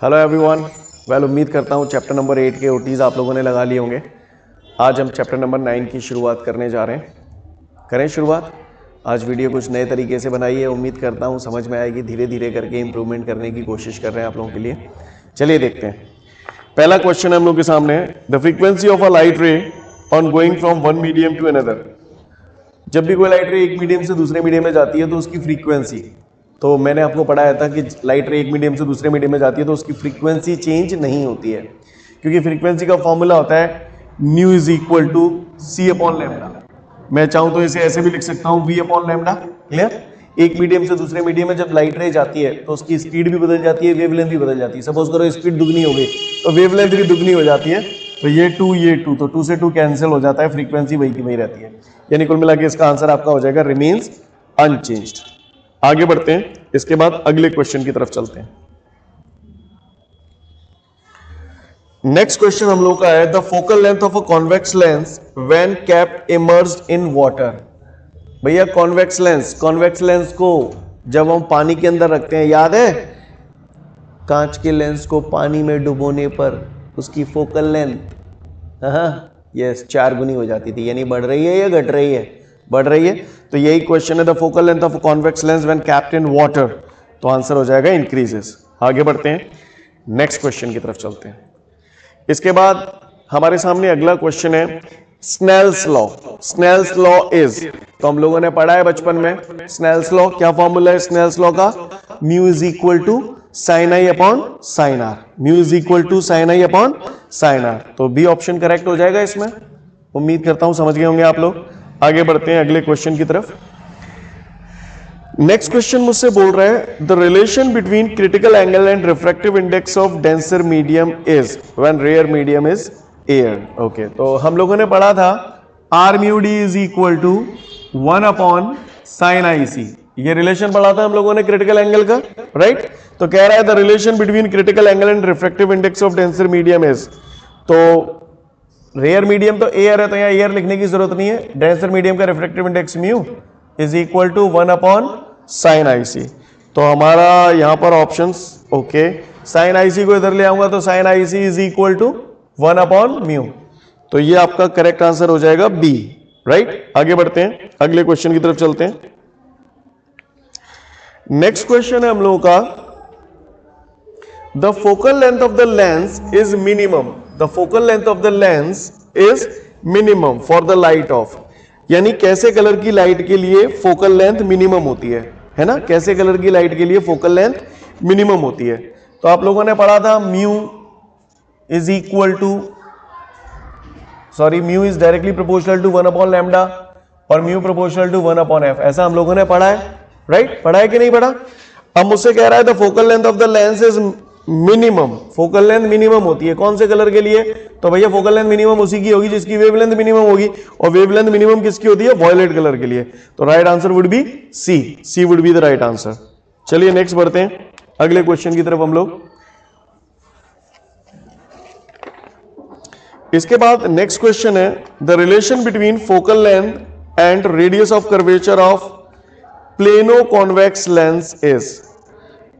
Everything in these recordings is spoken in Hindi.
हेलो एवरीवन, वेल उम्मीद करता हूँ चैप्टर नंबर 8 के ओटीज़ आप लोगों ने लगा लिए होंगे। आज हम चैप्टर नंबर 9 की शुरुआत करने जा रहे हैं। करें शुरुआत। आज वीडियो कुछ नए तरीके से बनाई है, उम्मीद करता हूँ समझ में आएगी। धीरे धीरे करके इम्प्रूवमेंट करने की कोशिश कर रहे हैं आप लोगों के लिए। चलिए देखते हैं। पहला क्वेश्चन हम लोग के सामने है, the frequency of a light ray on going from one medium to another. जब भी कोई लाइट रे एक मीडियम से दूसरे मीडियम में जाती है तो उसकी फ्रीक्वेंसी, तो मैंने आपको पढ़ाया था कि लाइट रे एक मीडियम से दूसरे मीडियम में जाती है तो उसकी फ्रीक्वेंसी चेंज नहीं होती है, क्योंकि फ्रीक्वेंसी का फॉर्मूला होता है nu is equal to c upon lambda. मैं चाहूं तो इसे ऐसे भी लिख सकता हूं वी अपॉन लैम्डा। क्लियर। एक मीडियम से दूसरे मीडियम में जब लाइट रे जाती है तो उसकी स्पीड भी बदल जाती है, वेवलेंथ भी बदल जाती है। सपोज करो स्पीड दुगनी हो गई तो वेवलेंथ भी दुगनी हो जाती है, तो ये 2 तो 2 से 2 कैंसिल हो जाता है, फ्रीक्वेंसी वही की वही रहती है। यानी कुल मिला के इसका आंसर आपका हो जाएगा रिमेन्स अनचेंज्ड। आगे बढ़ते हैं, इसके बाद अगले क्वेश्चन की तरफ चलते हैं। नेक्स्ट क्वेश्चन हम लोग का है, the focal length of a convex lens when capped emerged in water. भैया कॉन्वेक्स लेंस को जब हम पानी के अंदर रखते हैं, याद है कांच के लेंस को पानी में डुबोने पर उसकी फोकल लेंथ यस 4 गुनी हो जाती थी। यानी बढ़ रही है या घट रही है? बढ़ रही है। तो यही क्वेश्चन है, the focal length of convex lens when capped in water, तो आंसर हो जाएगा इंक्रीजेस। आगे बढ़ते हैं, नेक्स्ट क्वेश्चन की तरफ चलते हैं। इसके बाद हमारे सामने अगला क्वेश्चन है, Snell's law. Snell's law is, तो हम लोगों ने पढ़ा है बचपन में स्नेल्स लॉ। क्या फॉर्मूला है स्नेल्स लॉ का? Mu is equal to sine I upon sine r. Mu is equal to sine I upon sine r. तो बी ऑप्शन करेक्ट हो जाएगा इसमें। उम्मीद करता हूं समझ गए होंगे आप लोग। आगे बढ़ते हैं अगले क्वेश्चन की तरफ। नेक्स्ट क्वेश्चन मुझसे बोल रहा है, the relation between critical angle and refractive index of denser medium is when rare medium is air. Okay, तो हम लोगों ने पढ़ा था r mu D is equal to 1 upon sine i c. ये रिलेशन पढ़ा था हम लोगों ने क्रिटिकल एंगल का, राइट। तो कह रहा है the relation between critical angle and refractive index of denser medium is, तो रेयर मीडियम तो एयर है, तो यहां एयर लिखने की जरूरत नहीं है। डेंसर मीडियम का refractive index mu is equal to 1 upon sine i c. तो हमारा यहां पर options, okay, sine i c को इधर ले आऊंगा तो sine i c is equal to 1 upon mu. तो ये आपका करेक्ट आंसर हो जाएगा बी, राइट। आगे बढ़ते हैं, अगले क्वेश्चन की तरफ चलते हैं। नेक्स्ट क्वेश्चन है हम लोगों का, the focal length of the lens is minimum. The focal length of the lens is minimum for the light of, यानी कैसे कलर की लाइट के लिए फोकल लेंथ मिनिमम होती है ना। कैसे कलर की लाइट के लिए फोकल लेंथ मिनिमम होती है? तो आप लोगों ने पढ़ा था mu is equal to, mu is directly proportional to 1 upon lambda और mu proportional to 1 upon f. ऐसा हम लोगों ने पढ़ा है, राइट। पढ़ा है कि नहीं पढ़ा? अब मुझसे कह रहा है the focal length of the lens is minimum. Focal length minimum होती है कौन से कलर के लिए? तो भैया फोकल लेंथ मिनिमम उसी की होगी जिसकी वेवलेंथ मिनिमम होगी, और वेवलेंथ मिनिमम किसकी होती है? वॉयलेट कलर के लिए। तो right answer would be c. C would be the right answer. चलिए नेक्स्ट बढ़ते हैं अगले क्वेश्चन की तरफ हम लोग। इसके बाद नेक्स्ट क्वेश्चन है, the relation between focal length and radius of curvature of plano convex lens is.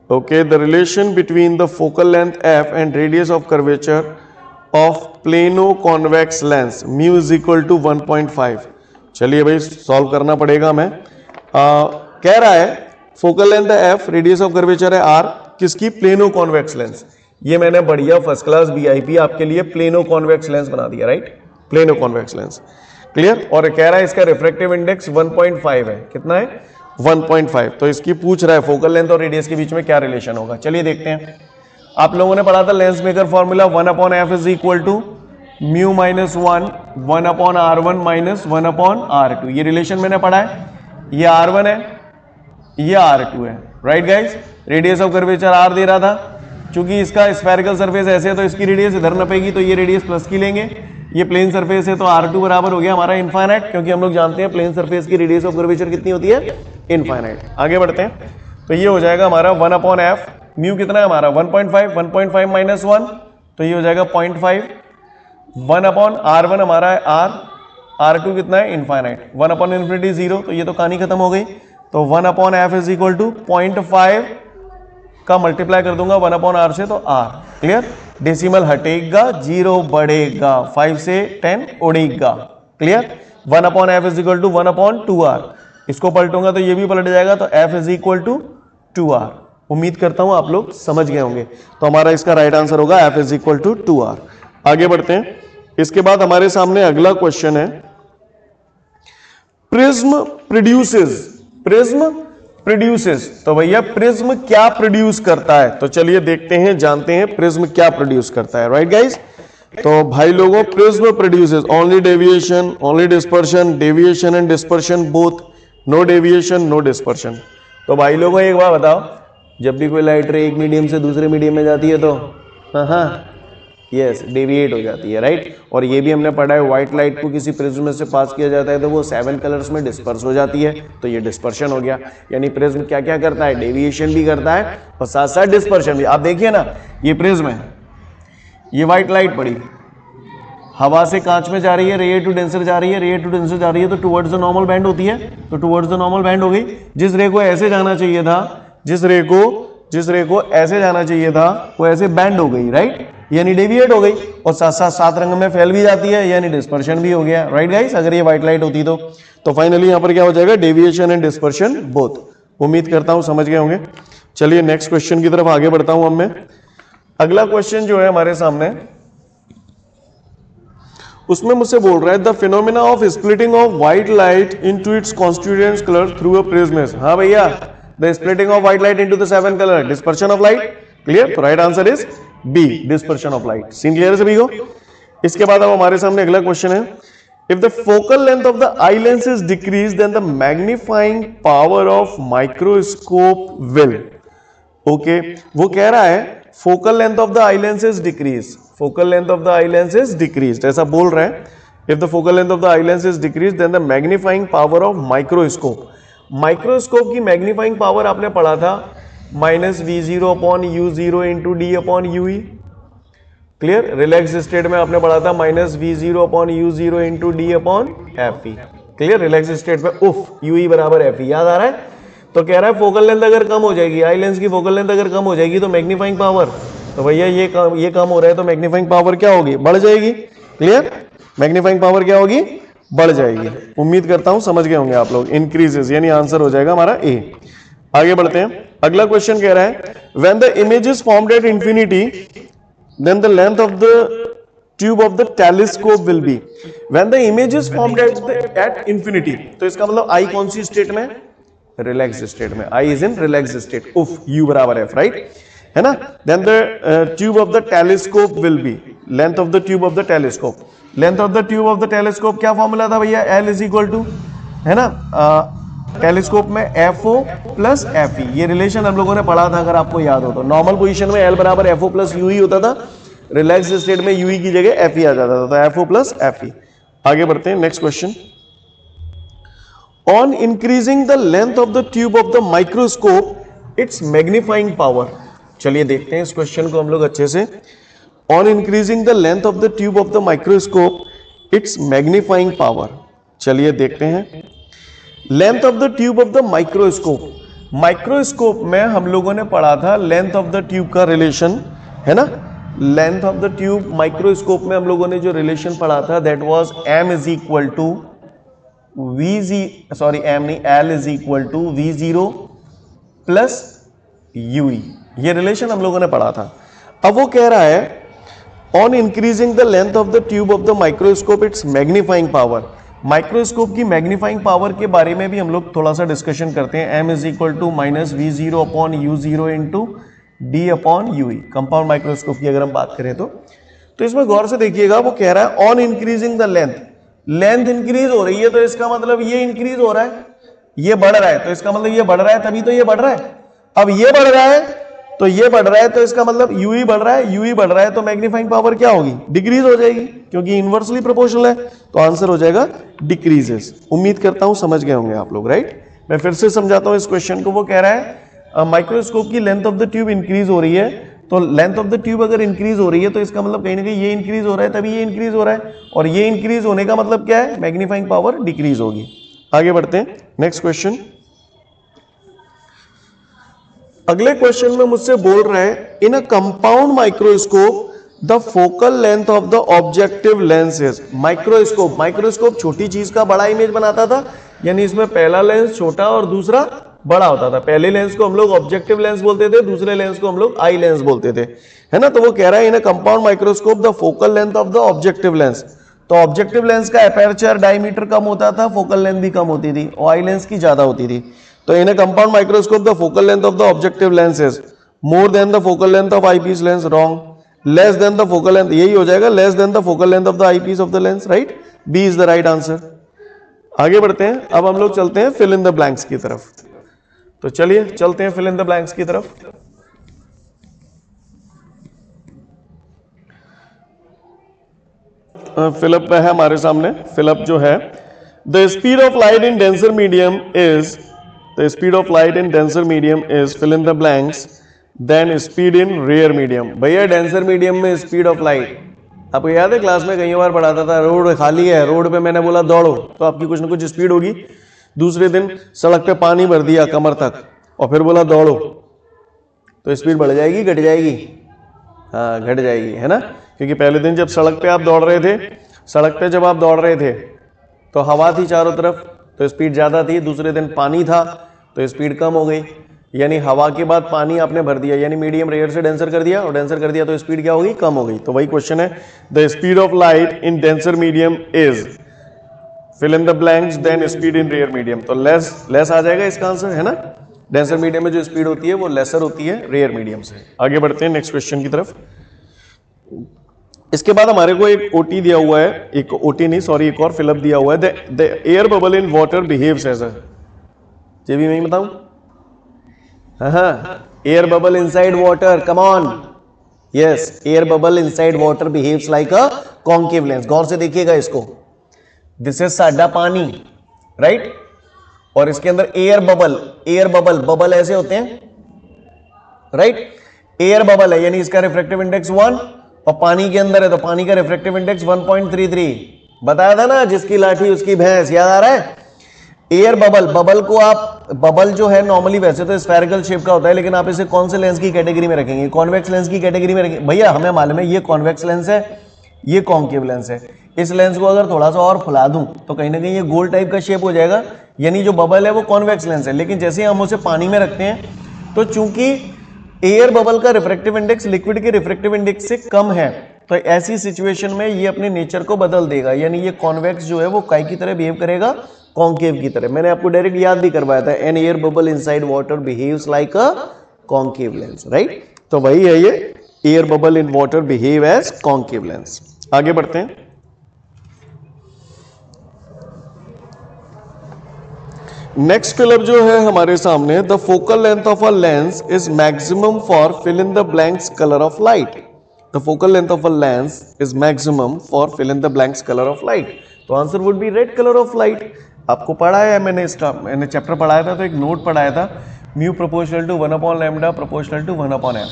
Okay, the relation between the focal length f and radius of curvature of plano convex lens mu is equal to 1.5। चलिए भाई सॉल्व करना पड़ेगा हमें। कह रहा है फोकल लेंथ है f, रेडियस ऑफ कर्वेचर है r, किसकी? Plano convex lens. ये मैंने बढ़िया फर्स्ट क्लास वीआईपी आपके लिए प्लेनो कॉन्वेक्स लेंस बना दिया, right. Plano convex lens, clear. और कह रहा है इसका रिफ्रैक्टिव इंडेक्स 1.5 है। कितना है? 1.5। तो इसकी पूछ रहा है फोकल लेंथ और रेडियस के बीच में क्या रिलेशन होगा। चलिए देखते हैं। आप लोगों ने पढ़ा था lens maker formula 1 upon f is equal to mu minus 1 upon R1 minus 1 upon R2। ये रिलेशन मैंने पढ़ा है। ये R1 है, ये R2 है, right guys. Radius of curvature R दे रहा था, चूंकि इसका स्फेरिकल सरफेस ऐसे है तो इसकी रेडियस इधर नपेगी, तो ये रेडियस प्लस की लेंगे। ये प्लेन सरफेस है तो R2 बराबर हो गया हमारा इनफाइनाइट, क्योंकि हम लोग जानते हैं प्लेन सरफेस की रेडियस ऑफ कर्वेचर कितनी होती है? इनफाइनाइट। आगे बढ़ते हैं, तो ये हो जाएगा हमारा 1 अपॉन एफ। म्यू कितना है हमारा? 1.5 माइनस 1, तो ये हो जाएगा 0.5। 1 अपॉन R1 हमारा है R, R2 कितना है? इनफाइनाइट। 1 अपॉन इन्फिनिटी 0, तो ये तो कहानी खत्म हो गई। तो 1 upon f is equal to 0.5 का मल्टीप्लाई कर दूंगा 1/r से तो r, क्लियर। डेसिमल हटेगा, 0 बढ़ेगा, 5 से 10 उड़ेगा, clear. 1/f is equal to 1/2r, इसको पलटूंगा तो ये भी पलट जाएगा, तो f is equal to 2r। उम्मीद करता हूं आप लोग समझ गए होंगे। तो हमारा इसका राइट आंसर होगा f is equal to 2r। आगे बढ़ते हैं। इसके बाद हमारे सामने अगला क्वेश्चन है, प्रिज्म प्रोड्यूसेस। तो भैया प्रिज्म क्या प्रोड्यूस करता है, तो चलिए देखते हैं, जानते हैं प्रिज्म क्या प्रोड्यूस करता है, राइट गाइस। तो भाई लोगों, prism produces only deviation, only dispersion, deviation and dispersion both, no deviation no dispersion. तो भाई लोगों एक बात बताओ, जब भी कोई लाइट रे एक मीडियम से दूसरे मीडियम में जाती है तो हाँ यस डेविएट हो जाती है, राइट। और ये भी हमने पढ़ा है, व्हाइट लाइट को किसी प्रिज्म में से पास किया जाता है तो वो 7 कलर्स में डिस्पर्स हो जाती है, तो ये डिस्पर्शन हो गया। यानी प्रिज्म क्या क्या करता है, डेविएशन भी करता है और साथ साथ डिस्पर्शन भी। आप देखिए ना, ये प्रिज्म है, ये व्हाइट लाइट पड़ी, हवा से कांच में जा रही है, रे टू डेंसर जा रही है, रे टू डेंसर जा रही है, तो टुवर्ड्स द नॉर्मल बैंड होती है, तो टुवर्ड्स द नॉर्मल बैंड हो गई। जिस रे को ऐसे जाना चाहिए था, जिस रे को ऐसे जाना चाहिए था, वो ऐसे बैंड हो गई, राइट, यानी डेविएट हो गई, और साथ साथ 7 रंग में फैल भी जाती है, यानी डिस्पर्शन भी हो गया, राइट गाइस। अगर ये व्हाइट लाइट होती तो फाइनली यहां पर क्या हो जाएगा, डेविएशन एंड डिस्पर्शन बोथ। उम्मीद करता हूं समझ गए होंगे। चलिए नेक्स्ट क्वेश्चन की तरफ आगे बढ़ता हूं। अब मैं अगला क्वेश्चन जो है हमारे सामने, उसमें मुझसे बोल रहा है, the phenomena of splitting of white light into its constituent colour through a prism. हाँ भैया, the splitting of white light into the 7 colour, dispersion of light, clear. तो right answer is B, dispersion of light. Scene clear है सभी को। इसके बाद अब हमारे सामने अगला क्वेश्चन है, if the focal length of the eye lens is decrease then the magnifying power of microscope will. Okay, वो कह रहा है focal length of the eye lens is decrease, focal length of the eye lens is decrease, ऐसा बोल रहे हैं। If the focal length of the eye lens is decrease then the magnifying power of microscope. Microscope की मैग्नीफाइंग पावर आपने पढ़ा था -v0/u0 into d/ue, clear. Relax state में आपने पढ़ा था -v0/u0 into d/fe, clear. Relax state में उफ ue बराबर fe, याद आ रहा है। तो कह रहा है फोकल लेंथ अगर कम हो जाएगी, आई लेंस की फोकल लेंथ अगर कम हो जाएगी तो मैग्नीफाइंग पावर, तो भैया ये कम हो रहा है तो मैग्नीफाइंग पावर क्या होगी, बढ़ जाएगी, क्लियर। मैग्नीफाइंग पावर क्या होगी, बढ़ जाएगी। उम्मीद करता हूं समझ गए होंगे आप लोग। इंक्रीजेस यानी आंसर हो जाएगा हमारा ए। आगे बढ़ते हैं। अगला क्वेश्चन कह रहा है, when the image is formed at infinity then the length of the tube of the telescope will be. When the image is formed at infinity, तो इसका मतलब आई कौन सी स्टेट में, रिलैक्स स्टेट में। Eye is in relax state, उफ यू बराबर एफ, राइट, है ना। Then the tube of the telescope will be, length of the tube of the telescope. Length of the tube of the telescope क्या फॉर्मूला था भैया, एल इज इक्वल टू, है ना, टेलीस्कोप में FO प्लस FE, ये रिलेशन हम लोगों ने पढ़ा था अगर आपको याद हो तो। नॉर्मल पोजीशन में L बराबर FO प्लस UE होता था, रिलैक्स स्टेट में UE की जगह FE आ जाता था, तो FO प्लस FE। आगे बढ़ते हैं, next question. On increasing the length of the tube of the microscope its magnifying power. चलिए देखते हैं इस क्वेश्चन को हम लोग अच्छे से। On increasing the length of the tube of the microscope its magnifying power. चलिए देखते हैं। Length of the tube of the microscope, microscope में हम लोगों ने पढ़ा था लेंथ ऑफ द ट्यूब का रिलेशन, है ना। Length of the tube microscope में हम लोगों ने जो रिलेशन पढ़ा था that was m is equal to L is equal to V0 plus UE, ये रिलेशन हम लोगों ने पढ़ा था। अब वो कह रहा है on increasing the length of the tube of the microscope its magnifying power. Microscope की मैग्नीफाइंग पावर के बारे में भी हम लोग थोड़ा सा डिस्कशन करते हैं। m is equal to -v0/u0 into d/ue, compound microscope की अगर हम बात करें तो इसमें गौर से देखिएगा, वो कह रहा है on increasing the length, length increase हो रही है तो इसका मतलब ये इंक्रीज हो रहा है, ये बढ़ रहा है तो इसका मतलब ये बढ़ रहा है, तभी तो ये बढ़ रहा है। अब ये बढ़ रहा है तो ये बढ़ रहा है तो इसका मतलब UE बढ़ रहा है, UE बढ़ रहा है तो मैग्नीफाइंग पावर क्या होगी, डिक्रीज हो जाएगी, क्योंकि इनवर्सली प्रोपोर्शनल है, तो आंसर हो जाएगा डिक्रीजेस। उम्मीद करता हूं समझ गए होंगे आप लोग, राइट। मैं फिर से समझाता हूं इस क्वेश्चन को। वो कह रहा है माइक्रोस्कोप की length of the tube increase हो रही है, तो लेंथ ऑफ द ट्यूब अगर इंक्रीज हो रही है तो इसका मतलब कहीं ना कहीं ये इंक्रीज हो रहा है, तभी ये इंक्रीज हो रहा है, और ये इंक्रीज होने का मतलब क्या है, मैग्नीफाइंग पावर डिक्रीज होगी। आगे बढ़ते हैं, नेक्स्ट क्वेश्चन। अगले क्वेश्चन में मुझसे बोल रहा है in a compound microscope the focal length of the objective lens is. Microscope, microscope छोटी चीज का बड़ा इमेज बनाता था, यानी इसमें पहला लेंस छोटा और दूसरा बड़ा होता था। पहले लेंस को हम लोग ऑब्जेक्टिव लेंस बोलते थे, दूसरे लेंस को हम लोग आई लेंस बोलते थे, है ना। तो वो कह रहा है in a compound microscope the focal length of the objective lens. तो ऑब्जेक्टिव लेंस का एपर्चर डायमीटर कम होता था, फोकल लेंथ भी कम होती थी, और आई लेंस की ज्यादा होती थी। तो in a compound microscope the focal length of the objective lens is more than the focal length of eyepiece lens. Wrong. Less than the focal length, यही हो जाएगा, less than the focal length of the eyepiece of the lens, right. B is the right answer. आगे बढ़ते हैं, अब हम लोग चलते हैं फिल इन द ब्लैंक्स की तरफ। तो चलिए चलते हैं फिल इन द ब्लैंक्स की तरफ। फिलअप है हमारे सामने। फिलअप जो है, the speed of light in denser medium is, the speed of light in denser medium is fill in the blanks then speed in rare medium. भैया डेंसर मीडियम में स्पीड ऑफ लाइट, आपको याद है क्लास में कई बार पढ़ाता था, रोड खाली है, रोड पे मैंने बोला दौड़ो तो आपकी कुछ ना कुछ स्पीड होगी। दूसरे दिन सड़क पे पानी भर दिया कमर तक और फिर बोला दौड़ो, तो स्पीड बढ़ जाएगी घट जाएगी? हाँ, घट जाएगी, है ना। क्योंकि पहले दिन जब सड़क पे आप दौड़ रहे थे, सड़क पे जब आप दौड़ रहे थे तो हवा थी चारों तरफ तो स्पीड ज्यादा थी। दूसरे दिन पानी था तो स्पीड कम हो गई, यानी हवा के बाद पानी आपने भर दिया, यानी मीडियम रेयर से डेंसर कर दिया, और डेंसर कर दिया तो स्पीड क्या होगी? कम हो गई। तो वही क्वेश्चन है, the speed of light in denser medium is fill in the blanks then speed in rare medium. तो लेस आ जाएगा इसका आंसर, है ना। डेंसर मीडियम में जो स्पीड होती है वो लेसर होती है रेयर मीडियम से। आगे बढ़ते हैं नेक्स्ट क्वेश्चन की तरफ। इसके बाद हमारे को एक ओटी दिया हुआ है, एक ओटी नहीं सॉरी एक और फिलअप दिया हुआ है, the air bubble in water behaves as a, ये भी मैं बताऊं? Air bubble inside water, come on. Yes, air bubble inside water behaves like a concave lens. गौर से देखिएगा इसको, दिस इज साडा पानी, राइट, और इसके अंदर air bubble, air bubble, bubble ऐसे होते हैं, राइट। एयर बबल है यानी इसका रिफ्रैक्टिव इंडेक्स 1, और पानी के अंदर है तो पानी का रिफ्रैक्टिव इंडेक्स 1.33। बताया था ना, जिसकी लाठी उसकी भैंस, याद आ रहा है। एयर बबल, बबल को आप, बबल जो है नॉर्मली वैसे तो स्फेरिकल शेप का होता है, लेकिन आप इसे कौन से लेंस की कैटेगरी में रखेंगे? कॉन्वेक्स लेंस की कैटेगरी में रखेंगे। भैया हमें मालूम है ये कॉन्वेक्स लेंस है, ये कॉन्केव लेंस है। इस लेंस को अगर थोड़ा सा और फुला दूं तो कहीं ना कहीं ये गोल टाइप का शेप हो जाएगा, यानी जो बबल है वो कॉन्वेक्स लेंस है। लेकिन जैसे हम उसे पानी में रखते हैं तो चूंकि एयर बबल का रिफ्रैक्टिव इंडेक्स लिक्विड के रिफ्रैक्टिव इंडेक्स से कम है, तो ऐसी सिचुएशन में ये अपने नेचर को बदल देगा, यानी ये कॉन्वेक्स जो है वो काय की तरह बिहेव करेगा? कॉन्केव की तरह। मैंने आपको डायरेक्ट याद भी करवाया था, an air bubble inside water behaves like a concave lens, right. तो वही है ये, air bubble in water behave as concave lens. आगे बढ़ते हैं। नेक्स्ट फिलअप जो है हमारे सामने, the focal length of a lens is maximum for fill in the blanks colour of light. The focal length of a lens is maximum for fill in the blanks colour of light. तो answer would B red colour of light. आपको पढ़ाया है मैंने चैप्टर पढ़ाया था तो एक नोट पढ़ाया था, mu proportional to 1 upon lambda proportional to 1 upon f.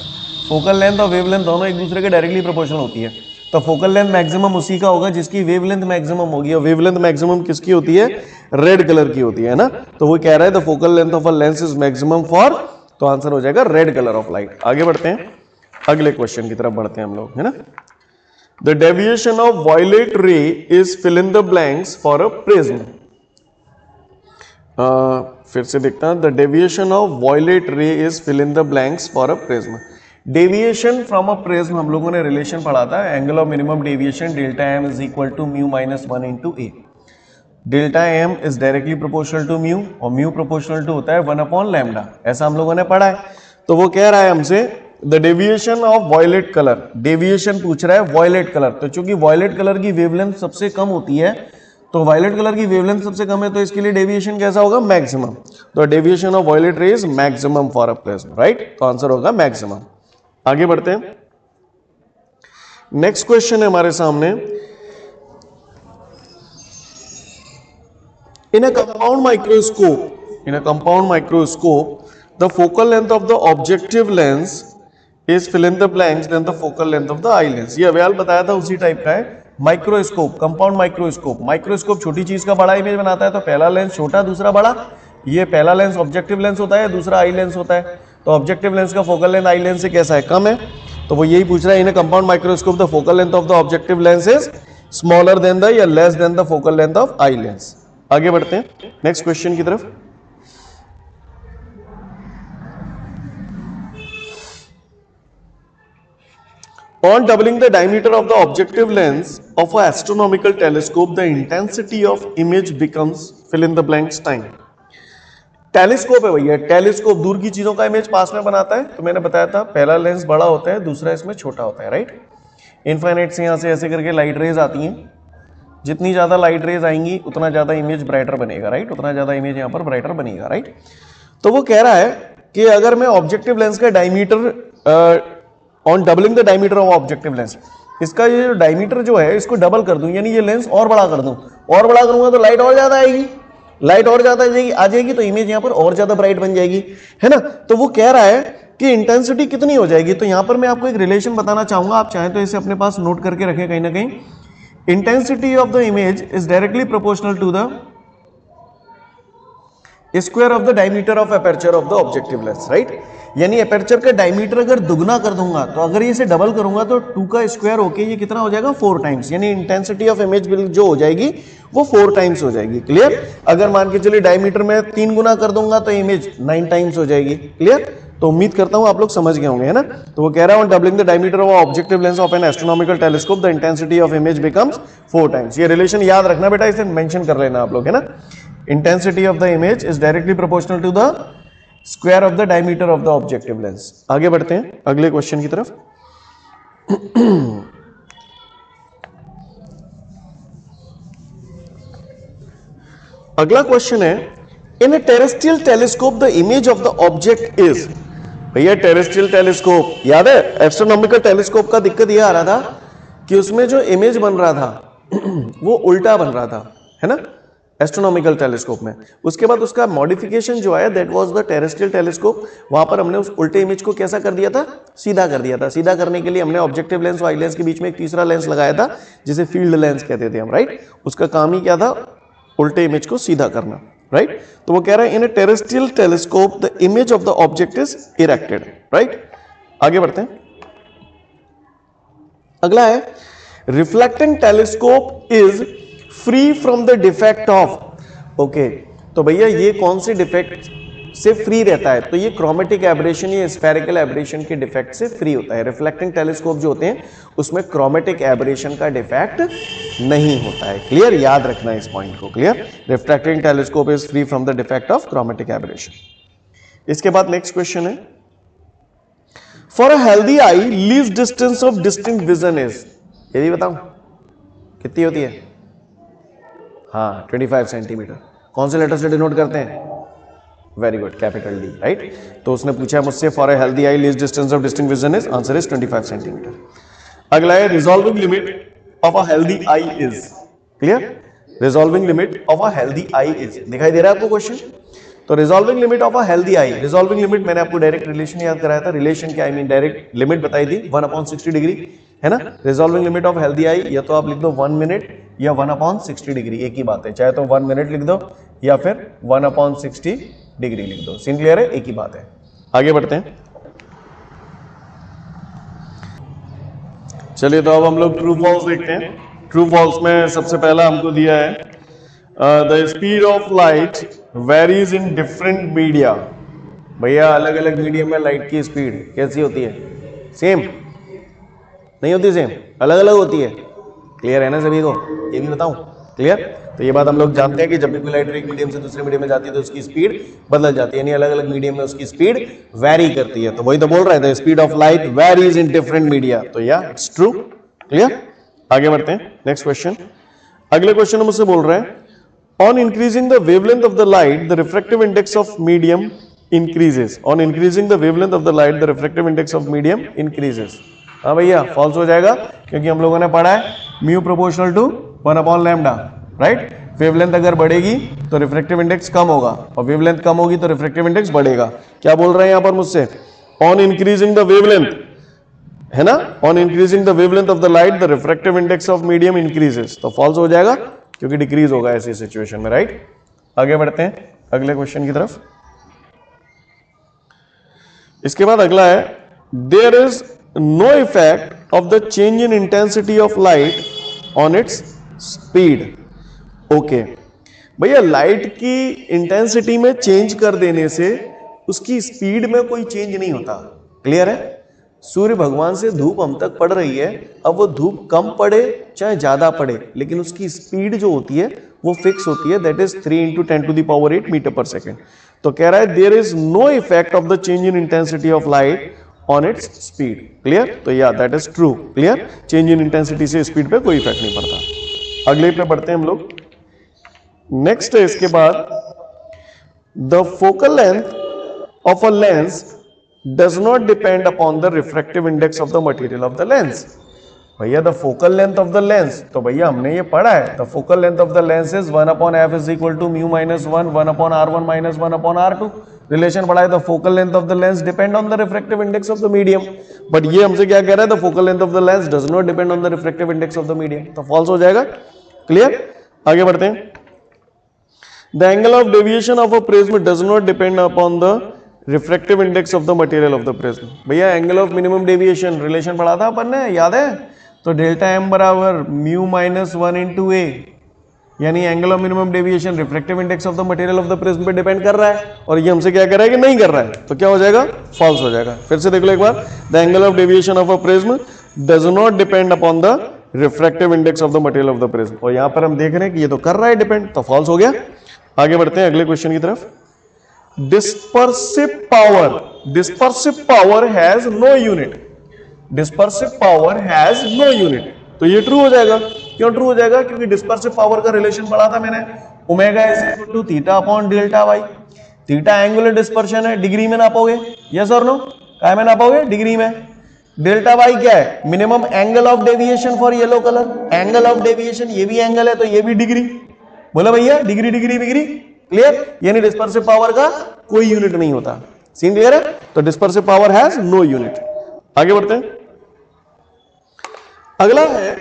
Focal length और वेवलेंथ दोनों एक दूसरे के डायरेक्टली प्रोपोर्शनल होती है, तो फोकल लेंथ मैक्सिमम उसी का होगा जिसकी वेवलेंथ मैक्सिमम होगी, और वेवलेंथ मैक्सिमम किसकी होती है? रेड कलर की होती है ना। तो वो कह रहा है the focal length of a lens is maximum for, तो आंसर हो जाएगा रेड कलर ऑफ लाइट। आगे बढ़ते हैं, अगले क्वेश्चन की तरफ बढ़ते हैं हम लोग, है ना। The deviation of violet ray is fill in the blanks for a prism. फिर से देखता हूं, the deviation of violet ray is fill in the blanks for a prism. Deviation from a prism हम लोगों ने रिलेशन पढ़ा था, angle of minimum deviation delta M is equal to mu minus 1 into A. Delta M is directly proportional to mu, और म्यू प्रोपोर्शनल टू होता है 1 अपॉन लैम्डा, ऐसा हम लोगों ने पढ़ा है। तो वो कह रहा है हमसे the deviation of violet colour, deviation पूछ रहा है वायलेट कलर। तो चूंकि वायलेट कलर की वेवलेंथ सबसे कम होती है, तो वायलेट कलर की वेवलेंथ सबसे कम है, तो इसके लिए डेविएशन कैसा होगा? मैक्सिमम। तो deviation of violet ray is maximum for a prism, right. तो आंसर होगा मैक्सिमम। आगे बढ़ते हैं, नेक्स्ट क्वेश्चन है हमारे सामने, in a compound microscope, in a compound microscope the focal length of the objective lens is fill in the blanks then the focal length of the eye lens. ये अवयाल बताया था उसी टाइप का है। माइक्रोस्कोप, कंपाउंड माइक्रोस्कोप, माइक्रोस्कोप छोटी चीज का बड़ा इमेज बनाता है, तो पहला लेंस छोटा दूसरा बड़ा। ये पहला लेंस ऑब्जेक्टिव लेंस होता है, दूसरा आई लेंस होता है। तो ऑब्जेक्टिव लेंस का फोकल लेंथ आई लेंस से कैसा है, कम है। तो वो यही पूछ रहा है in a compound microscope the focal length of the objective lens is smaller than the या less than the focal length of eye lens. आगे बढ़ते हैं नेक्स्ट क्वेश्चन की तरफ। On doubling the diameter of the objective lens of an astronomical telescope, the intensity of image becomes fill in the blanks time. Telescope है भैया, टेलीस्कोप दूर की चीजों का इमेज पास में बनाता है। तो मैंने बताया था पहला लेंस बड़ा होता है, दूसरा इसमें छोटा होता है, राइट। इनफाइनाइट से यहां से ऐसे करके लाइट रेज आती हैं, जितनी ज्यादा लाइट रेज आएंगी उतना ज्यादा इमेज ब्राइटर बनेगा, राइट, उतना ज्यादा इमेज यहां पर ब्राइटर बनेगा, राइट। तो वो कह रहा है कि अगर मैं ऑब्जेक्टिव लेंस का diameter on doubling the diameter of objective lens, इसका ये जो डायमीटर जो है इसको डबल कर दूं, यानी ये लेंस और बड़ा कर दूं, और बड़ा करूंगा तो लाइट और ज्यादा आएगी, लाइट और ज्यादा आ जाएगी तो इमेज यहां पर और ज्यादा ब्राइट बन जाएगी, है ना। तो वो कह रहा है कि इंटेंसिटी कितनी हो जाएगी। तो यहां पर मैं आपको एक रिलेशन बताना चाहूंगा, आप चाहें तो इसे अपने पास नोट करके रखें कहीं ना कहीं। Intensity of the image is directly proportional to the square of the diameter of aperture of the objective lens, right. यानी अपर्चर का डायमीटर अगर दुगना कर दूंगा तो अगर ये इसे डबल करूंगा तो 2 का स्क्वायर होके ये कितना हो जाएगा, 4 टाइम्स, यानी इंटेंसिटी ऑफ इमेज जो हो जाएगी वो 4 टाइम्स हो जाएगी, क्लियर। अगर मान के चलिए डायमीटर में 3 गुना कर दूंगा तो इमेज 9 टाइम्स हो जाएगी, क्लियर। तो उम्मीद करता हूं आप लोग समझ गए होंगे, है ना। तो वो कह रहा है on doubling the diameter of objective lens of N astronomical telescope the intensity of image becomes 4 times. ये रिलेशन याद रखना बेटा, इसे मेंशन कर लेना आप लोग, है ना। Intensity of the image is directly proportional to the square of the diameter of the objective lens. आगे बढ़ते हैं अगले क्वेश्चन की तरफ। अगला क्वेश्चन है in a terrestrial telescope the image of the object is. भैया टेरेस्ट्रियल टेलीस्कोप याद है, एस्ट्रोनॉमिकल टेलीस्कोप का दिक्कत यह आ रहा था कि उसमें जो इमेज बन रहा था वो उल्टा बन रहा था, है ना, एस्ट्रोनॉमिकल टेलीस्कोप में। उसके बाद उसका मॉडिफिकेशन जो है that was the terrestrial telescope. वहां पर हमने उस उल्टे इमेज को कैसा कर दिया था, सीधा कर दिया था। सीधा करने के लिए हमने ऑब्जेक्टिव लेंस और आई लेंस के बीच में एक तीसरा लेंस लगाया था जिसे फील्ड लेंस कहते थे हम, राइट। उसका काम ही क्या था, उल्टे इमेज को सीधा करना, राइट। तो वो कह रहा है in a terrestrial telescope the image of the object is erected, right. आगे बढ़ते हैं। अगला है reflecting telescope is free from the defect of. Okay, तो भैया ये कौन से डिफेक्ट से फ्री रहता है, तो ये क्रोमेटिक एब्रेशन या स्फेरिकल एब्रेशन के डिफेक्ट से फ्री होता है। रिफ्लेक्टिंग टेलीस्कोप जो होते हैं उसमें क्रोमेटिक एब्रेशन का डिफेक्ट नहीं होता है, क्लियर, याद रखना इस पॉइंट को, clear. Reflecting telescope is free from the defect of chromatic aberration. इसके बाद नेक्स्ट क्वेश्चन है for a healthy I least distance of distinct vision is. ये भी बताऊं कितनी होती है, हाँ 25 सेंटीमीटर। कौन से लेटर से डिनोट करते हैं, very good, capital D, right. तो उसने पूछा मुझसे for a healthy I least distance of distinct vision is, answer is 25 centimetre. अगला है resolving limit of a healthy I is, clear. Resolving limit of a healthy I is, दिखाई दे रहा है आपको क्वेश्चन। तो resolving limit of a healthy I, resolving limit मैंने आपको डायरेक्ट रिलेशन याद कराया था। रिलेशन क्या, आई मीन डायरेक्ट लिमिट बताई थी 1/60 डिग्री, है ना। Resolving limit of healthy I या तो आप लिख दो 1 मिनट या 1/60 डिग्री, एक ही बात है। चाहे तो 1 मिनट लिख दो या फिर 1/60 डिग्री लिख दो, सीन क्लियर है, एक ही बात है। आगे बढ़ते हैं। चलिए तो अब हम लोग ट्रू फॉल्स देखते हैं। ट्रू फॉल्स में सबसे पहला हमको दिया है the speed of light varies in different media. भैया अलग अलग मीडियम में लाइट की स्पीड कैसी होती है, सेम नहीं होती, सेम अलग अलग होती है, क्लियर है ना सभी को, ये भी बताऊं, क्लियर। तो ये बात हम लोग जानते हैं कि जब भी कोई लाइट एक मीडियम से दूसरे मीडियम में जाती है तो उसकी स्पीड बदल जाती है, यानी अलग अलग मीडियम में उसकी स्पीड वेरी करती है। तो वही तो बोल रहे थे speed of light varies in different media, तो या इट्स ट्रू, क्लियर। आगे बढ़ते हैं नेक्स्ट क्वेश्चन। अगले क्वेश्चन में मुझसे बोल रहे हैं on increasing the wavelength of the light the refractive index of medium increases. On increasing the wavelength of the light the refractive index of medium increases. हाँ भैया फॉल्स हो जाएगा, क्योंकि हम लोगों ने पढ़ा है mu proportional to 1/λ, right. Wavelength अगर बढ़ेगी तो रिफ्रैक्टिव इंडेक्स कम होगा और वेवलेंथ कम होगी तो रिफ्रैक्टिव इंडेक्स बढ़ेगा। क्या बोल रहे हैं यहां पर मुझसे, ऑन इंक्रीजिंग द वेवलेंथ, है ना, on increasing the wavelength of the light the refractive index of medium increases. तो फॉल्स हो जाएगा क्योंकि डिक्रीज होगा ऐसी सिचुएशन में, राइट। आगे बढ़ते हैं अगले क्वेश्चन की तरफ। इसके बाद अगला है there is no effect of the change in intensity of light on its speed. Okay भैया, लाइट की इंटेंसिटी में चेंज कर देने से उसकी स्पीड में कोई चेंज नहीं होता। क्लियर है? सूर्य भगवान से धूप हम तक पड़ रही है, अब वो धूप कम पड़े चाहे ज्यादा पड़े, लेकिन उसकी स्पीड जो होती है वो फिक्स होती है, that is 3 × 10⁸ metre per second. तो कह रहा है there is no effect of the change in intensity of light on its speed. Clear? तो या that is true. Clear? Change in intensity से स्पीड पे कोई इफेक्ट नहीं पड़ता। अगले पे बढ़ते हैं हम लोग। नेक्स्ट है इसके बाद the focal length of a lens does not depend upon the refractive index of the material of the lens। भैया the focal length of the lens, तो भैया हमने ये पढ़ा है, the focal length of the lens is 1/f is equal to mu minus 1 1/r1 minus 1/r2। Relation पढ़ा है, the focal length of the lens depend on the refractive index of the medium. But ये हमसे क्या कह रहा है, the focal length of the lens does not depend on the refractive index of the medium, तो फॉल्स हो जाएगा। क्लियर? आगे बढ़ते हैं। The angle of deviation of a prism does not depend upon the refractive index of the material of the prism. भैया angle of minimum deviation relation पढ़ा था अपन ने, याद है? तो डेल्टा एम बराबर म्यू माइनस 1 × a, यानी angle of minimum deviation refractive index of the material of the prism पे डिपेंड कर रहा है, और ये हमसे क्या कर रहा है कि नहीं कर रहा है, तो क्या हो जाएगा? फॉल्स हो जाएगा। फिर से देख लो एक बार, the angle of deviation of a prism does not depend upon the refractive index of the material of the prism, और यहां पर हम देख रहे हैं कि ये तो कर रहा है डिपेंड, तो फॉल्स हो गया। आगे बढ़ते हैं अगले क्वेश्चन की तरफ। dispersive power has no unit। dispersive power has no unit, तो ये ट्रू हो जाएगा। क्यों ट्रू हो जाएगा? क्योंकि dispersive power का रिलेशन पढ़ा था मैंने, omega is equal to theta upon delta Y. Theta angular dispersion है, डिग्री में नापोगे, यस और नो? काय में नापोगे? डिग्री में। डेल्टा वाई क्या है? Minimum angle of deviation for yellow colour. Angle of deviation, ये भी एंगल है तो ये भी डिग्री। बोला भैया, डिग्री डिग्री डिग्री। क्लियर? यानी डिस्पर्सिव पावर का कोई यूनिट नहीं होता। सीन क्लियर है? तो dispersive power has no unit. आगे बढ़ते हैं। अगला है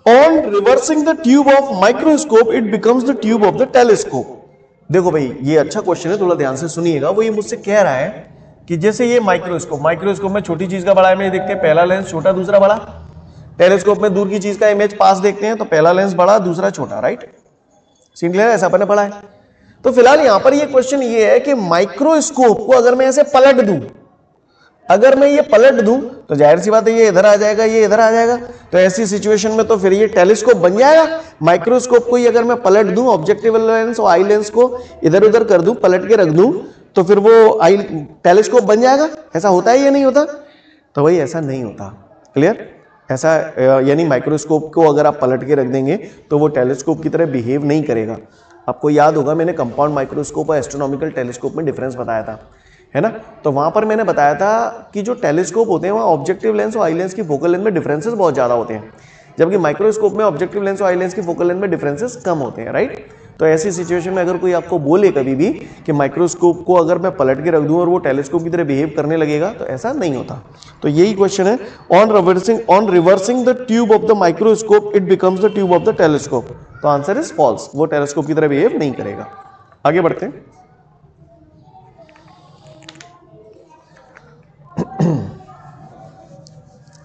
on reversing the tube of microscope it becomes the tube of the telescope. देखो भाई, ये अच्छा क्वेश्चन है, थोड़ा ध्यान से सुनिएगा। वो ये मुझसे कह रहा है कि जैसे ये माइक्रोस्कोप में छोटी चीज का बड़ा इमेज देखते हैं, पहला लेंस छोटा दूसरा बड़ा। टेलीस्कोप में दूर की चीज का इमेज पास देखते हैं, तो पहला लेंस बड़ा दूसरा छोटा, राइट? सीन क्लियर है? ऐसा अपन ने पढ़ा है। तो फिलहाल यहां पर ये क्वेश्चन ये है कि माइक्रोस्कोप को अगर मैं ऐसे पलट दूं, अगर मैं ये पलट दूं तो जाहिर सी बात है ये इधर आ जाएगा, ये इधर आ जाएगा, तो ऐसी सिचुएशन में तो फिर ये टेलीस्कोप बन जाएगा। माइक्रोस्कोप को ही अगर मैं पलट दूं, ऑब्जेक्टिव लेंस और आई लेंस को इधर उधर कर दूं, पलट के रख दूं, तो फिर वो आई टेलीस्कोप बन जाएगा। ऐसा होता है या नहीं होता? तो भाई ऐसा नहीं होता। क्लियर? ऐसा यानी माइक्रोस्कोप को अगर आप पलट के रख देंगे तो वो टेलीस्कोप की तरह बिहेव नहीं करेगा। आपको याद होगा मैंने कंपाउंड माइक्रोस्कोप और एस्ट्रोनॉमिकल टेलीस्कोप में डिफरेंस बताया था, है ना? तो वहां पर मैंने बताया था कि जो टेलीस्कोप होते हैं वहाँ ऑब्जेक्टिव लेंस और आई लेंस की फोकल लेंथ में डिफरेंसेस बहुत ज़्यादा होते हैं, जबकि माइक्रोस्कोप में ऑब्जेक्टिव लेंस और आई लेंस की फोकल लेंथ में डिफरेंसेस कम होते हैं, राइट? तो ऐसी सिचुएशन में अगर कोई आपको बोले कभी भी कि माइक्रोस्कोप को अगर मैं पलट के रख दूं और वो टेलीस्कोप की तरह बिहेव करने लगेगा, तो ऐसा नहीं होता। तो यही क्वेश्चन है, on reversing the tube of the microscope it becomes the tube of the telescope. तो आंसर इज फॉल्स, वो टेलीस्कोप की तरह बिहेव नहीं करेगा। आगे बढ़ते हैं।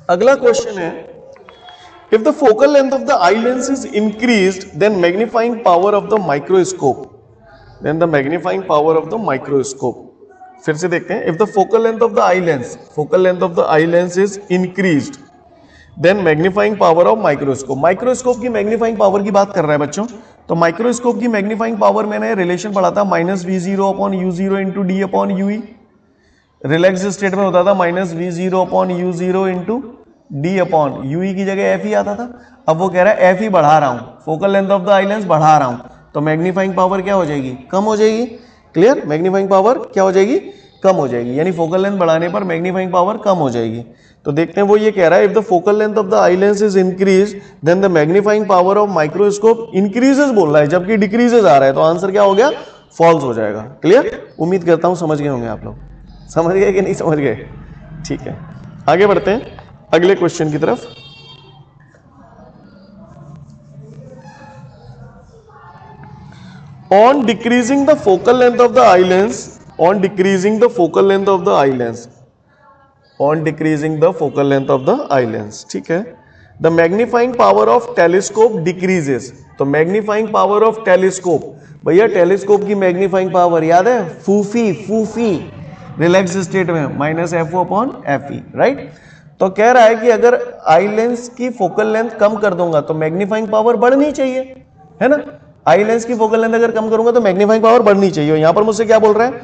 अगला क्वेश्चन है, if the focal length of the eye lens is increased then magnifying power of the microscope फिर से देखते हैं, if the focal length of the eye lens is increased then magnifying power of microscope की मैग्नीफाइंग पावर की बात कर रहा है बच्चों। तो माइक्रोस्कोप की मैग्नीफाइंग पावर मैंने रिलेशन पढ़ा था -v0/u0 into d/ue। Relax state में होता था -v0/u0 into d/ue की जगह f ही आता था। अब वो कह रहा है f ही बढ़ा रहा हूं, focal length of the eye lens बढ़ा रहा हूं, तो मैग्नीफाइंग पावर क्या हो जाएगी? कम हो जाएगी। क्लियर? मैग्नीफाइंग पावर क्या हो जाएगी? कम हो जाएगी, यानी फोकल लेंथ बढ़ाने पर मैग्नीफाइंग पावर कम हो जाएगी। तो देखते हैं, वो ये कह रहा है if the focal length of the eye lens is increase then the magnifying power of microscope increases बोल रहा है, जबकि डिक्रीजेस आ रहा है, तो आंसर क्या हो गया? फॉल्स हो जाएगा। क्लियर? उम्मीद करता हूं समझ गए होंगे आप लोग। समझ गए कि नहीं समझ गए? ठीक है, आगे बढ़ते हैं अगले क्वेश्चन की तरफ। On decreasing the focal length of the eye lens on decreasing the focal length of the eye lens, on decreasing the focal length of the eye lens, ठीक है। The magnifying power of telescope decreases, तो मैग्नीफाइंग पावर ऑफ टेलीस्कोप, भैया टेलीस्कोप की मैग्नीफाइंग पावर याद है, फूफी रिलैक्स स्टेट में minus F upon F E, right. तो कह रहा है कि अगर आई लेंस की फोकल लेंथ कम कर दूंगा तो मैग्नीफाइंग पावर बढ़नी चाहिए, है ना। आई लेंस की फोकल लेंथ अगर कम करूंगा तो मैग्नीफाइंग पावर बढ़नी चाहिए। यहां पर मुझसे क्या बोल रहा है,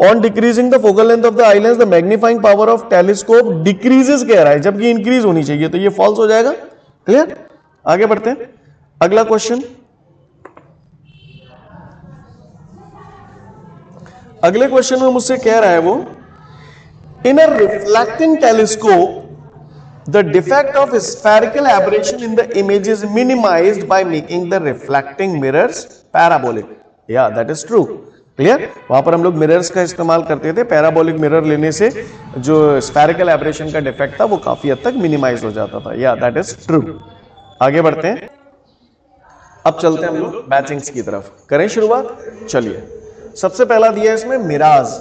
on decreasing the focal length of the eye lens the magnifying power of telescope decreases कह रहा है, जबकि इंक्रीज होनी चाहिए, तो ये फॉल्स हो जाएगा। क्लियर, आगे बढ़ते हैं। अगला क्वेश्चन, अगले क्वेश्चन में मुझसे कह रहा है वो, in a reflecting telescope the defect of spherical aberration in the image is minimized by making the reflecting mirrors parabolic, yeah that is true। Clear, वहां पर हम लोग मिरर्स का इस्तेमाल करते थे, पैराबोलिक मिरर लेने से जो स्फेरिकल एब्रेशन का डिफेक्ट था वो काफी हद तक मिनिमाइज हो जाता था, या दैट इज ट्रू। आगे बढ़ते हैं, अब चलते हैं हम लोग मैचिंग्स की तरफ, करें शुरुआत। चलिए, सबसे पहला दिया है इसमें मिराज।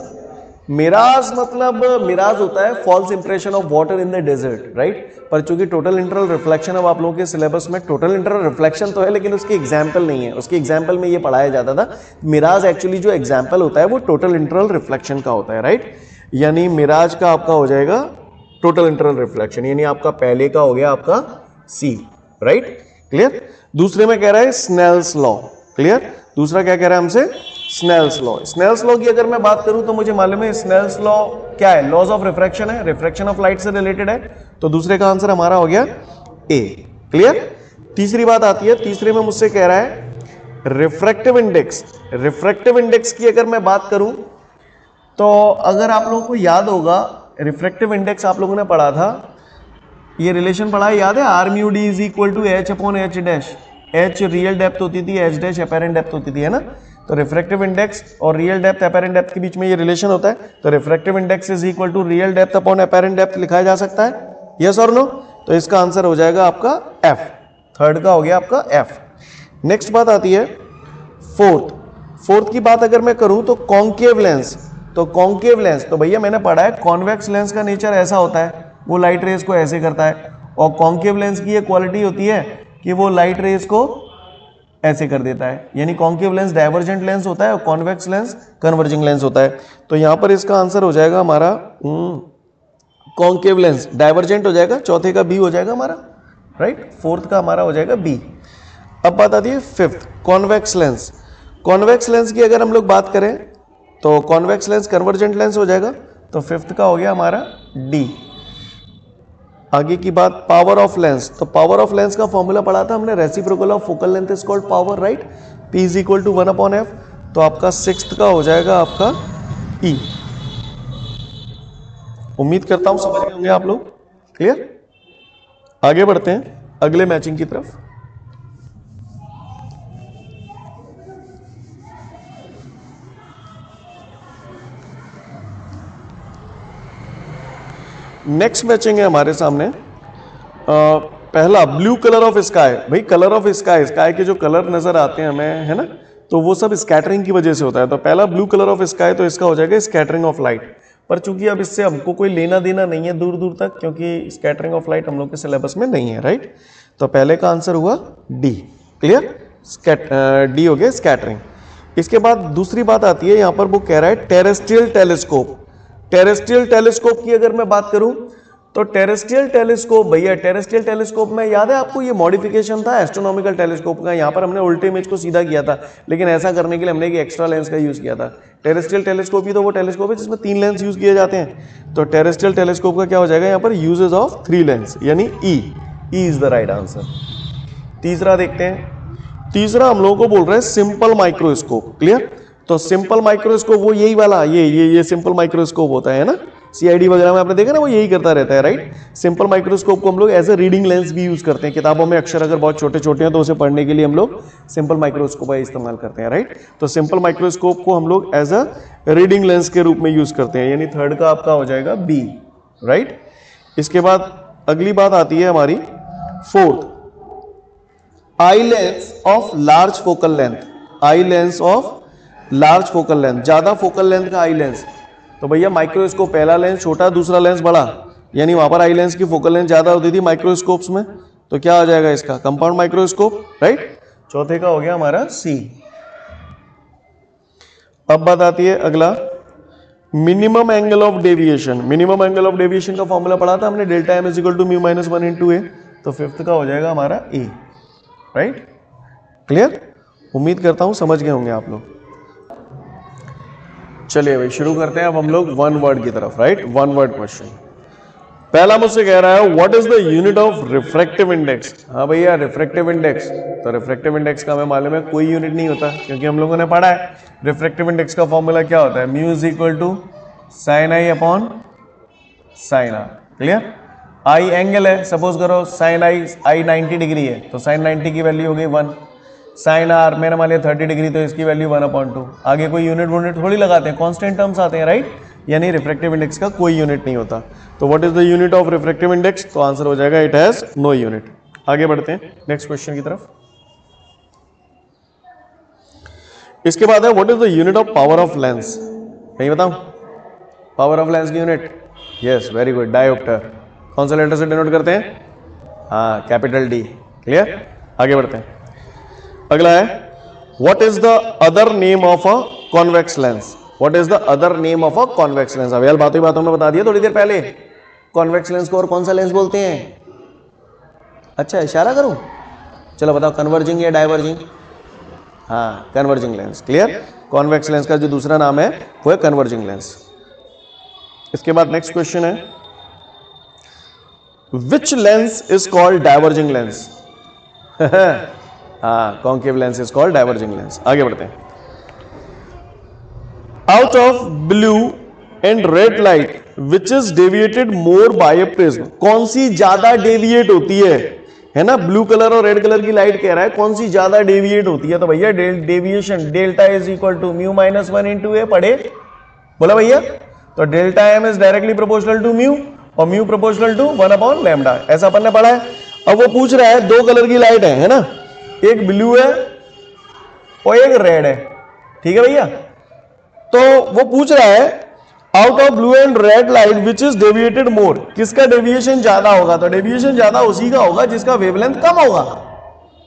मिराज मतलब, मिराज होता है false impression of water in the desert, right. पर चूंकि टोटल इंटरनल रिफ्लेक्शन, अब आप लोगों के सिलेबस में टोटल इंटरनल रिफ्लेक्शन तो है लेकिन उसकी एग्जाम्पल नहीं है, उसकी एग्जाम्पल में ये पढ़ाया जाता था। मिराज एक्चुअली जो एग्जाम्पल होता है वो टोटल इंटरनल रिफ्लेक्शन का होता है, राइट। यानी मिराज का आपका हो जाएगा टोटल इंटरनल रिफ्लेक्शन, यानी आपका पहले का हो गया आपका सी, राइट। क्लियर, दूसरे में कह रहा है स्नेल्स लॉ। क्लियर, दूसरा क्या कह रहा है हमसे, स्नेल्स लॉ। स्नेल्स लॉ की अगर मैं बात करूं तो मुझे मालूम है स्नेल्स लॉ क्या है, लॉज ऑफ रिफ्रैक्शन है, रिफ्रैक्शन ऑफ लाइट से रिलेटेड है, तो दूसरे का आंसर हमारा हो गया ए। क्लियर, तीसरी बात आती है, तीसरे में मुझसे कह रहा है रिफ्रैक्टिव इंडेक्स। रिफ्रैक्टिव इंडेक्स की अगर मैं बात करूं तो अगर आप लोगों को याद होगा, रिफ्रैक्टिव इंडेक्स आप लोगों ने पढ़ा था, ये रिलेशन पढ़ा है, याद है, R mu D is equal to H upon H dash. H real depth होती थी, एच डैश अपेरेंट डेप्थ होती थी, है ना। तो रिफ्रैक्टिव इंडेक्स और रियल डेप्थ अपेरेंट डेप्थ के बीच में ये रिलेशन होता है, तो refractive index is equal to real depth upon apparent depth लिखा जा सकता है, यस और नो। तो इसका आंसर हो जाएगा आपका एफ, थर्ड का हो गया आपका एफ। नेक्स्ट बात आती है फोर्थ। फोर्थ की बात अगर मैं करूं तो कॉन्केव लेंस, तो कॉन्केव लेंस, तो भैया मैंने पढ़ा है कॉन्वेक्स लेंस का नेचर ऐसा होता है, वो लाइट रेज को ऐसे करता है, और कॉन्केव लेंस की ये क्वालिटी होती है कि वो लाइट रेज को ऐसे कर देता है। यानी कॉन्केव लेंस डाइवर्जेंट लेंस होता है और कॉन्वेक्स लेंस कन्वर्जिंग लेंस होता है। तो यहां पर इसका आंसर हो जाएगा हमारा कॉन्केव लेंस, डाइवर्जेंट हो जाएगा, चौथे का बी हो जाएगा हमारा, राइट। फोर्थ का हमारा हो जाएगा बी। अब बात आती है fifth, convex lens. Convex lens की अगर हम लोग बात करें तो कॉन्वेक्स लेंस कन्वर्जेंट लेंस हो जाएगा, तो फिफ्थ का हो गया हमारा डी। आगे की बात पावर ऑफ लेंस, तो पावर ऑफ लेंस का फॉर्मूला पढ़ा था हमने, reciprocal of focal length is called power, right. P is equal to 1/f, तो आपका सिक्स्थ का हो जाएगा आपका ई। उम्मीद करता हूं समझ गए होंगे आप लोग। क्लियर, आगे बढ़ते हैं अगले मैचिंग की तरफ। नेक्स्ट मैचिंग है हमारे सामने, पहला ब्लू कलर ऑफ स्काई। भाई कलर ऑफ स्काई, स्काई के जो कलर नजर आते हैं हमें, है ना, तो वो सब स्कैटरिंग की वजह से होता है। तो पहला ब्लू कलर ऑफ स्काई, तो इसका हो जाएगा स्कैटरिंग ऑफ लाइट। पर चूंकि अब इससे हमको कोई लेना देना नहीं है दूर दूर तक, क्योंकि स्कैटरिंग ऑफ लाइट हम लोग के सिलेबस में नहीं है, राइट। तो पहले का आंसर हुआ डी। क्लियर, डी हो गया स्कैटरिंग। इसके बाद दूसरी बात आती है, यहां पर वो कह रहा है टेरेस्ट्रियल टेलीस्कोप। टेरेस्ट्रियल टेलीस्कोप की अगर मैं बात करूं तो टेरेस्ट्रियल टेलीस्कोप, भैया टेरेस्ट्रियल टेलीस्कोप में याद है आपको, ये मॉडिफिकेशन था एस्ट्रोनॉमिकल टेलीस्कोप का। यहां पर हमने उल्टे इमेज को सीधा किया था, लेकिन ऐसा करने के लिए हमने एक एक्स्ट्रा लेंस का यूज किया था। टेरेस्ट्रियल टेलीस्कोप ही तो वो टेलीस्कोप है जिसमें 3 लेंस यूज किए जाते हैं। तो टेरेस्ट्रियल टेलीस्कोप का क्या हो जाएगा, यहाँ पर यूजेस ऑफ 3 लेंस, यानी E is the right answer. तीसरा देखते हैं, तीसरा हम लोगों को बोल रहे हैं सिंपल माइक्रोस्कोप। क्लियर, तो सिंपल माइक्रोस्कोप वो यही वाला, ये सिंपल माइक्रोस्कोप होता है ना, सीआईडी वगैरह में आपने देखा ना, वो यही करता रहता है, राइट। सिंपल माइक्रोस्कोप को हम लोग एज ए रीडिंग लेंस भी यूज करते हैं। किताबों में अक्षर अगर बहुत छोटे छोटे हैं तो उसे पढ़ने के लिए हम लोग सिंपल माइक्रोस्कोप का इस्तेमाल करते हैं, राइट। तो सिंपल माइक्रोस्कोप को हम लोग एज अ रीडिंग लेंस के रूप में यूज करते हैं, यानी थर्ड का आपका हो जाएगा बी, राइट। इसके बाद अगली बात आती है हमारी fourth, eye lens of large focal length. Eye lens of large focal length, ज्यादा फोकल लेंथ का आई लेंस। तो भैया माइक्रोस्कोप पहला लेंस छोटा, दूसरा लेंस बड़ा, यानी वहां पर आई लेंस की फोकल लेंथ ज्यादा होती थी माइक्रोस्कोप्स में, तो क्या आ जाएगा इसका? Compound microscope, right. चौथे का हो गया हमारा सी। अब बात आती है अगला, minimum angle of deviation. Minimum angle of deviation का फॉर्मूला पढ़ा था हमने, delta M is equal to mu minus 1 into a. तो फिफ्थ का हो जाएगा हमारा ए, राइट। क्लियर? उम्मीद करता हूं समझ गए होंगे आप लोग। चलिए भाई शुरू करते हैं अब हम लोग वन वर्ड की तरफ, राइट। One word question. पहला मुझसे कह रहा है what is the unit of refractive index. हाँ भैया रिफ्रैक्टिव इंडेक्स, तो रिफ्रैक्टिव इंडेक्स का हमें मालूम है कोई यूनिट नहीं होता, क्योंकि हम लोगों ने पढ़ा है रिफ्रैक्टिव इंडेक्स का फॉर्मूला क्या होता है, mu is equal to sine I upon sine R. Clear? I angle है, सपोज करो साइन आई 90 डिग्री है, तो साइन 90 की वैल्यू हो गई 1। साइन आर मैंने मान लिया 30 डिग्री, तो इसकी वैल्यू 1/2। आगे कोई यूनिट थोड़ी लगाते हैं, कांस्टेंट टर्म्स आते हैं, राइट। यानी रिफ्रैक्टिव इंडेक्स का कोई यूनिट नहीं होता। तो what is the unit of refractive index? तो आंसर हो जाएगा इट हैज नो यूनिट। आगे बढ़ते हैं नेक्स्ट क्वेश्चन की तरफ। इसके बाद है what is the unit of power of lens. नहीं बताऊं पावर ऑफ लेंस की unit? Yes, very good, dioptre. कौन सा लेटर से डिनोट करते हैं? हाँ, कैपिटल डी। क्लियर? आगे बढ़ते हैं। अगला है what is the other name of a convex lens. What is the other name of a convex lens? अब यार बातों ही बातों में बता दिया थोड़ी देर पहले। कॉन्वेक्स लेंस को और कौन सा लेंस बोलते हैं? अच्छा, इशारा करूं? चलो बताओ, कन्वर्जिंग या डाइवर्जिंग? हाँ, converging lens. Clear? Convex lens का जो दूसरा नाम है वो है कन्वर्जिंग लेंस। इसके बाद नेक्स्ट क्वेश्चन है which lens is called diverging lens. हाँ, concave lens is called diverging lens. आगे बढ़ते हैं। Out of blue and red light which is deviated more by a prism. कौन सी ज्यादा डेविएट होती है ना? ब्लू कलर और रेड कलर की लाइट कह रहा है कौन सी ज्यादा डेविएट होती है। तो भैया deviation delta is equal to mu minus 1 into a पढ़े, बोला भैया। तो delta M is directly proportional to mu और म्यू प्रोपोर्शनल टू 1 लैम्डा, ऐसा अपन ने पढ़ा है। अब वो पूछ रहा है दो कलर की लाइट है ना, एक ब्लू है और एक रेड है, ठीक है भैया। तो वो पूछ रहा है out of blue and red light which is deviated more, किसका डेविएशन ज्यादा होगा। तो डेविएशन ज्यादा उसी का होगा जिसका वेवलेंथ कम होगा,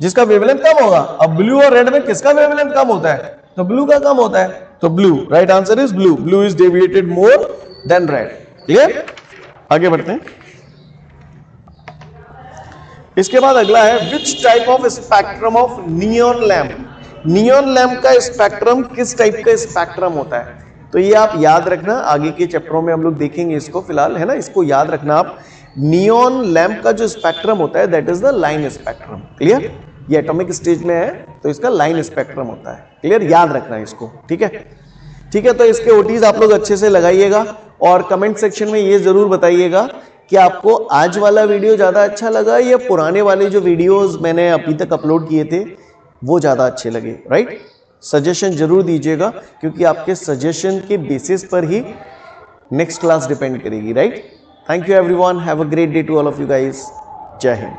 जिसका वेवलेंथ कम होगा। अब ब्लू और रेड में किसका वेवलेंथ कम होता है? तो ब्लू का कम होता है, तो blue, right answer is blue. Blue is deviated more than red. Clear? आगे बढ़ते हैं। इसके बाद अगला है which type of spectrum of neon lamp. Neon lamp का स्पेक्ट्रम किस टाइप का स्पेक्ट्रम होता है? तो ये आप याद रखना, आगे के चैप्टरों में हम लोग देखेंगे इसको, फिलहाल है ना, इसको याद रखना आप। नियॉन लैम्प का जो स्पेक्ट्रम होता है that is the line spectrum. Clear? ये एटॉमिक स्टेज में है तो इसका लाइन स्पेक्ट्रम होता है। क्लियर? याद रखना इसको, ठीक है? ठीक है, तो इसके ओटीज आप लोग अच्छे से लगाइएगा और कमेंट सेक्शन में ये जरूर बताइएगा कि आपको आज वाला वीडियो ज्यादा अच्छा लगा या पुराने वाले जो वीडियोस मैंने अभी तक अपलोड किए थे वो ज्यादा अच्छे लगे, राइट? सजेशन जरूर दीजिएगा, क्योंकि आपके सजेशन के बेसिस पर ही नेक्स्ट क्लास डिपेंड करेगी, right? Thank you everyone, have a great day to all of you guys. जय हिंद।